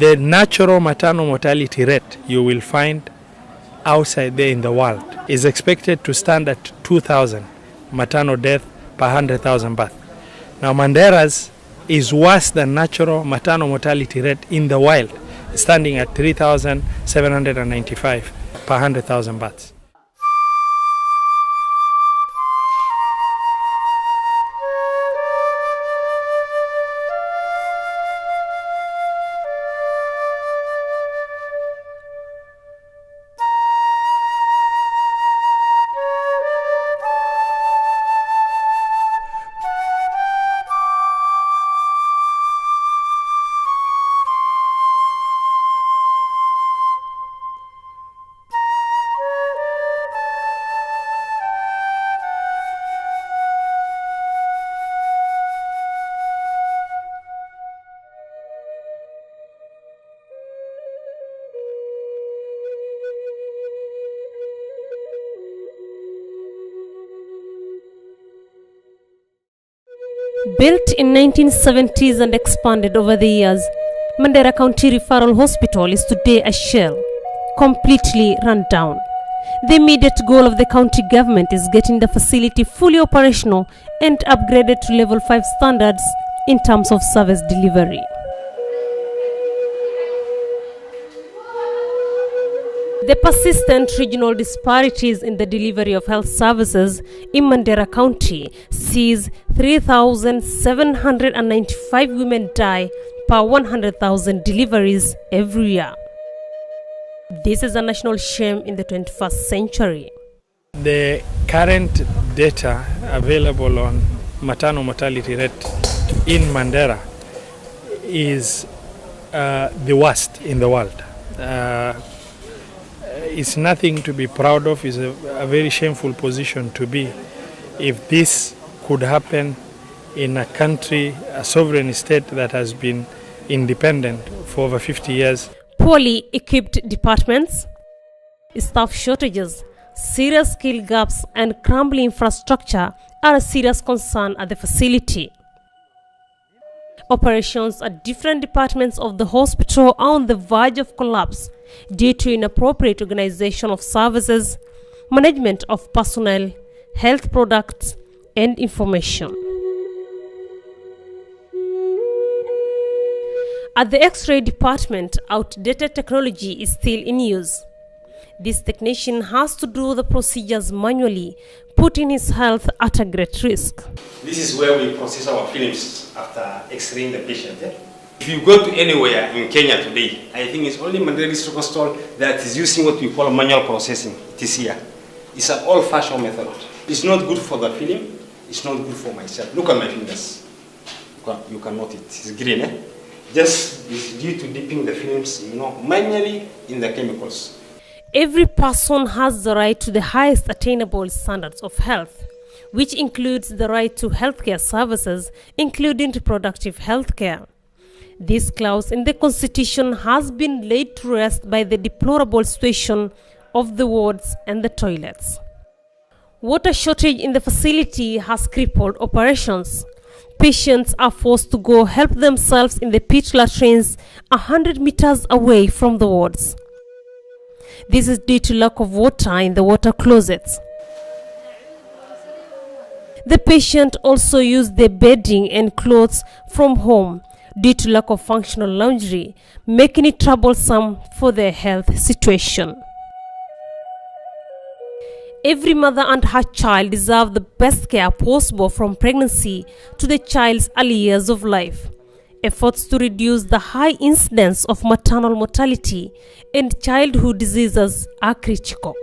The natural maternal mortality rate you will find outside there in the world is expected to stand at 2,000 maternal death per 100,000 births. Now Mandera's is worse than natural maternal mortality rate in the wild, standing at 3,795 per 100,000 births. Built in 1970s and expanded over the years, Mandera County Referral Hospital is today a shell, completely run down. The immediate goal of the county government is getting the facility fully operational and upgraded to level 5 standards in terms of service delivery. The persistent regional disparities in the delivery of health services in Mandera County sees 3,795 women die per 100,000 deliveries every year. This is a national shame in the 21st century. The current data available on maternal mortality rate in Mandera is the worst in the world. It's nothing to be proud of. It's a very shameful position to be. If this could happen in a country, a sovereign state that has been independent for over 50 years. Poorly equipped departments, staff shortages, serious skill gaps and crumbling infrastructure are a serious concern at the facility. Operations at different departments of the hospital are on the verge of collapse due to inappropriate organization of services, management of personnel, health products, and information. At the X-ray department, outdated technology is still in use. This technician has to do the procedures manually, putting his health at a great risk. This is where we process our films after X-raying the patient. If you go to anywhere in Kenya today, I think it's only Mandera District Hospital that is using what we call manual processing. It is here. It's an old-fashioned method. It's not good for the film. It's not good for myself. Look at my fingers. You can note it. It's green. Just it's due to dipping the films, manually in the chemicals. Every person has the right to the highest attainable standards of health, which includes the right to healthcare services, including reproductive healthcare. This clause in the Constitution has been laid to rest by the deplorable situation of the wards and the toilets. Water shortage in the facility has crippled operations. Patients are forced to go help themselves in the pit latrines 100 meters away from the wards. This is due to lack of water in the water closets. The patient also used their bedding and clothes from home due to lack of functional laundry, making it troublesome for their health situation. Every mother and her child deserve the best care possible from pregnancy to the child's early years of life. Efforts to reduce the high incidence of maternal mortality and childhood diseases are critical.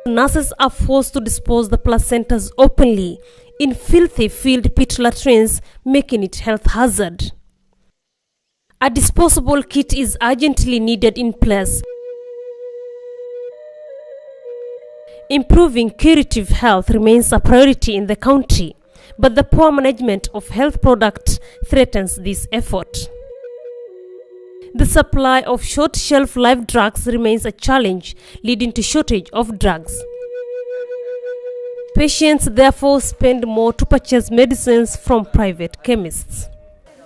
Nurses are forced to dispose the placentas openly in filthy filled pit latrines, making it health hazard. A disposable kit is urgently needed in place. Improving curative health remains a priority in the county, but the poor management of health products threatens this effort. The supply of short shelf life drugs remains a challenge, leading to shortage of drugs. Patients therefore spend more to purchase medicines from private chemists.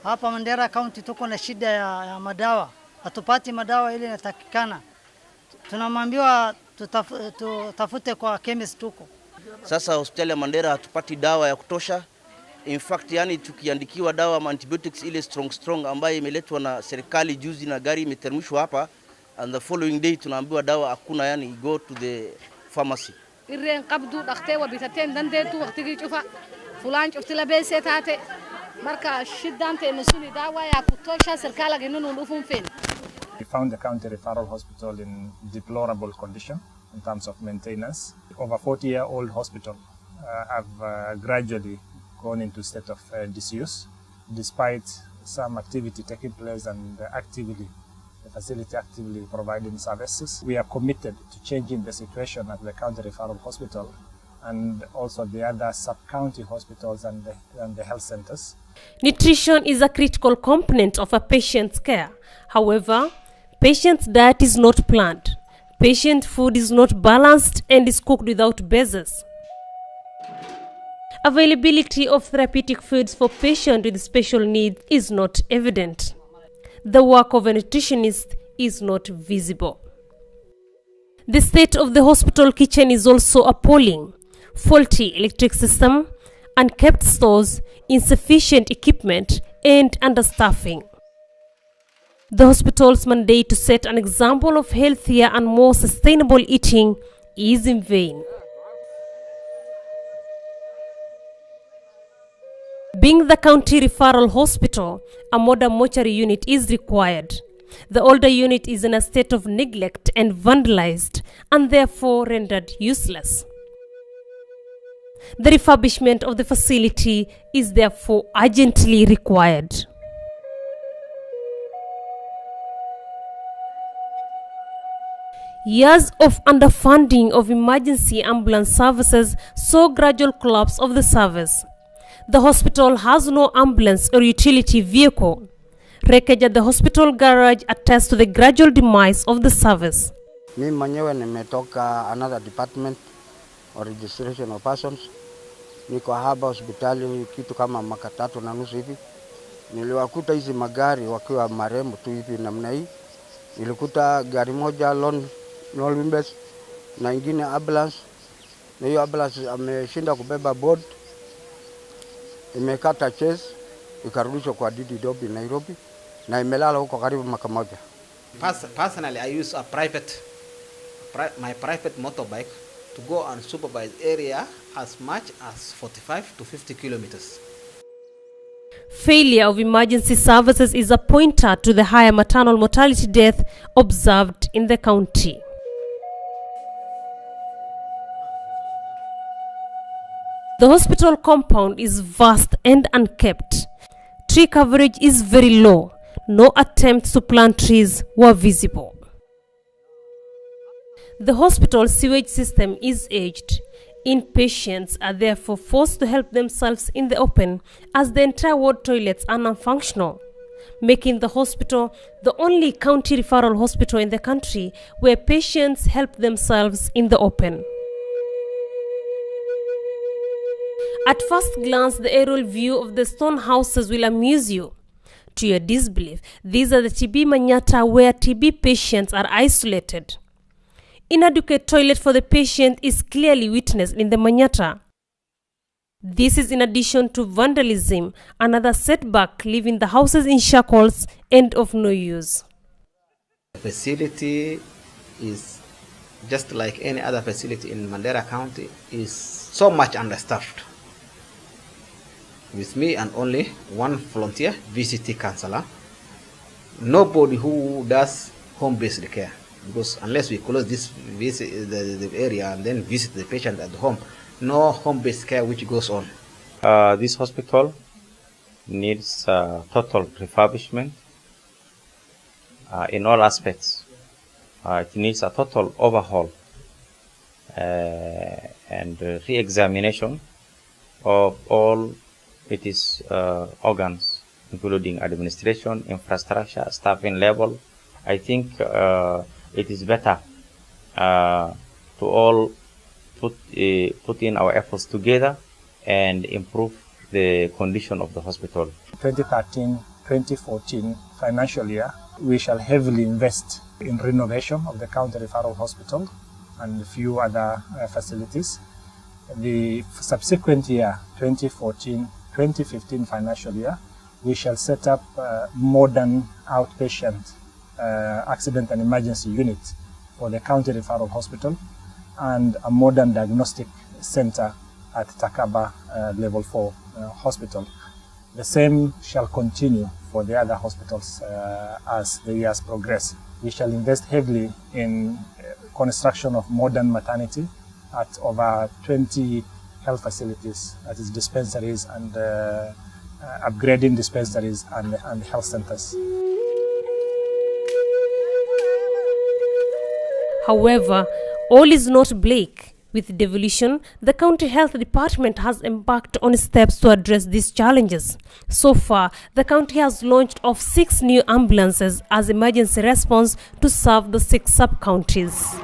Hapa Mandera County tuko na shida ya madawa. Hatupati madawa ile inatakikana. Tunamwambiwa tutafute kwa chemist tuko. Sasa hospitali ya Mandera hatupati dawa ya kutosha. In fact, yani tukiandikiwa dawa antibiotics ile strong ambayo imeletwa na serikali juzi na gari imetermishwa hapa, and the following day tunaambiwa dawa hakuna, yani go to the pharmacy. ireen qabdu dhaqtay wa bitateen dandeedu waqtigii cufa fulaan cuftila beesetaate marka shidante nasuni dawa ya kutosha serikali inuu dhufun fin. We found the county referral hospital in deplorable condition in terms of maintenance. Over 40-year-old hospital have gradually gone into state of disuse, despite some activity taking place and the facility actively providing services. We are committed to changing the situation at the county referral hospital and also the other sub-county hospitals and the health centers. Nutrition is a critical component of a patient's care. However, patient's diet is not planned. Patient food is not balanced and is cooked without basis. Availability of therapeutic foods for patients with special needs is not evident. The work of a nutritionist is not visible. The state of the hospital kitchen is also appalling. Faulty electric system, unkept stores, insufficient equipment, and understaffing. The hospital's mandate to set an example of healthier and more sustainable eating is in vain. Being the county referral hospital, a modern mortuary unit is required. The older unit is in a state of neglect and vandalized, and therefore rendered useless. The refurbishment of the facility is therefore urgently required. Years of underfunding of emergency ambulance services saw gradual collapse of the service. The hospital has no ambulance or utility vehicle. Wreckage at the hospital garage attests to the gradual demise of the service. Mimi mwenyewe nimetoka another department or registration of persons. Niko hapa hospitali kitu kama mwaka 3.5 hivi. Niliwakuta hizi magari wakiwa marembo tu hivi namna hii. Nilikuta gari moja lone wimbers na ingine ambulance. Na hiyo ambulance ameshinda kubeba board. Imekata chase ikarudishwa kwa DDW Nairobi na imelala huko karibu mwaka moja. Personally, I use my private motorbike to go and supervise area as much as 45 to 50 kilometers. Failure of emergency services is a pointer to the higher maternal mortality death observed in the county. The hospital compound is vast and unkept. Tree coverage is very low. No attempts to plant trees were visible. The hospital sewage system is aged. Inpatients are therefore forced to help themselves in the open as the entire ward toilets are non-functional, making the hospital the only county referral hospital in the country where patients help themselves in the open. At first glance, the aerial view of the stone houses will amuse you. To your disbelief, these are the TB Manyata where TB patients are isolated. Inadequate toilet for the patient is clearly witnessed in the Manyata. This is in addition to vandalism, another setback, leaving the houses in shackles and of no use. The facility is just like any other facility in Mandera County, is so much understaffed. With me and only one volunteer VCT counselor, nobody who does home-based care, because unless we close the area and then visit the patient at home, no home-based care which goes on. This hospital needs total refurbishment in all aspects. It needs a total overhaul and re-examination of all its organs, including administration, infrastructure, staffing level. I think it is better to put in our efforts together and improve the condition of the hospital. 2013-2014 financial year, we shall heavily invest in renovation of the county referral hospital and a few other facilities. The subsequent year, 2014-2015 financial year, we shall set up modern outpatient accident and emergency unit for the county referral hospital and a modern diagnostic center at Takaba level 4 hospital. The same shall continue for the other hospitals as the years progress. We shall invest heavily in construction of modern maternity at over 20 health facilities, that is dispensaries and upgrading dispensaries and health centers. However, all is not bleak. With devolution, the county health department has embarked on steps to address these challenges. So far, the county has launched off 6 new ambulances as emergency response to serve the 6 sub-counties.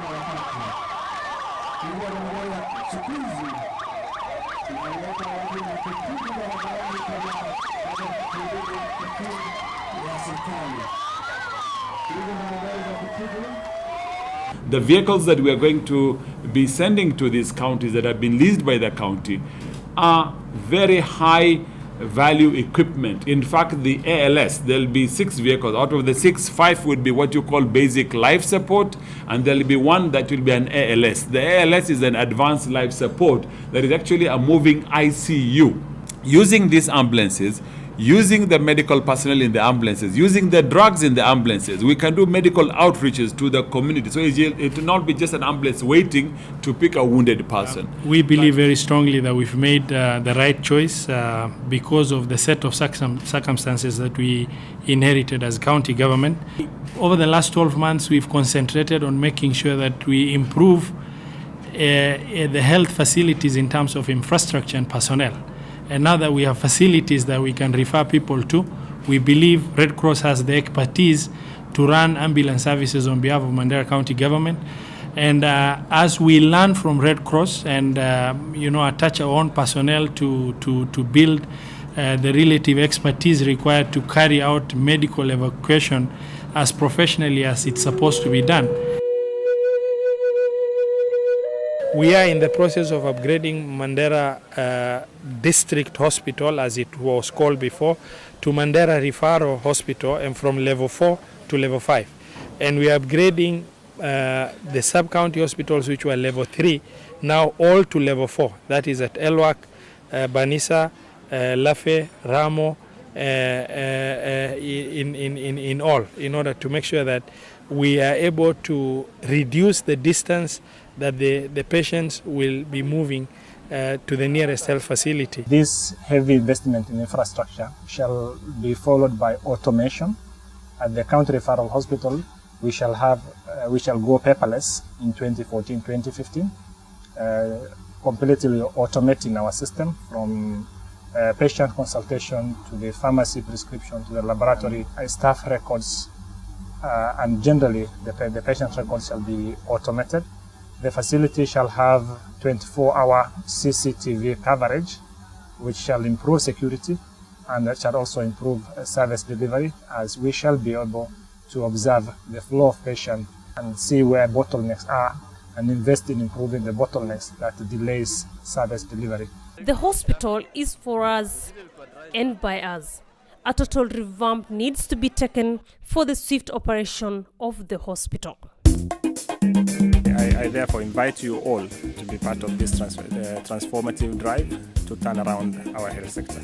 The vehicles that we are going to be sending to these counties that have been leased by the county are very high value equipment. In fact, the ALS, there'll be 6 vehicles. Out of the 6, 5 would be what you call basic life support, and there'll be 1 that will be an ALS. The ALS is an advanced life support that is actually a moving ICU. Using these ambulances, using the medical personnel in the ambulances, using the drugs in the ambulances, we can do medical outreaches to the community. So it will not be just an ambulance waiting to pick a wounded person. We believe very strongly that we've made the right choice because of the set of circumstances that we inherited as county government. Over the last 12 months, we've concentrated on making sure that we improve the health facilities in terms of infrastructure and personnel. And now that we have facilities that we can refer people to, we believe Red Cross has the expertise to run ambulance services on behalf of Mandera County government. And as we learn from Red Cross and attach our own personnel to build the relative expertise required to carry out medical evacuation as professionally as it's supposed to be done. We are in the process of upgrading Mandera District Hospital, as it was called before, to Mandera Referral Hospital, and from level 4 to level 5. And we are upgrading the sub-county hospitals, which were level 3, now all to level 4. That is at Elwak, Banisa, Lafe, Ramo, in all, in order to make sure that we are able to reduce the distance that the patients will be moving to the nearest health facility. This heavy investment in infrastructure shall be followed by automation. At the county referral hospital, we shall go paperless in 2014-2015, completely automating our system from patient consultation to the pharmacy prescription to the laboratory staff records, and generally the patient records shall be automated. The facility shall have 24-hour CCTV coverage, which shall improve security, and that shall also improve service delivery, as we shall be able to observe the flow of patients and see where bottlenecks are and invest in improving the bottlenecks that delays service delivery. The hospital is for us and by us. A total revamp needs to be taken for the swift operation of the hospital. I therefore invite you all to be part of this transformative drive to turn around our health sector.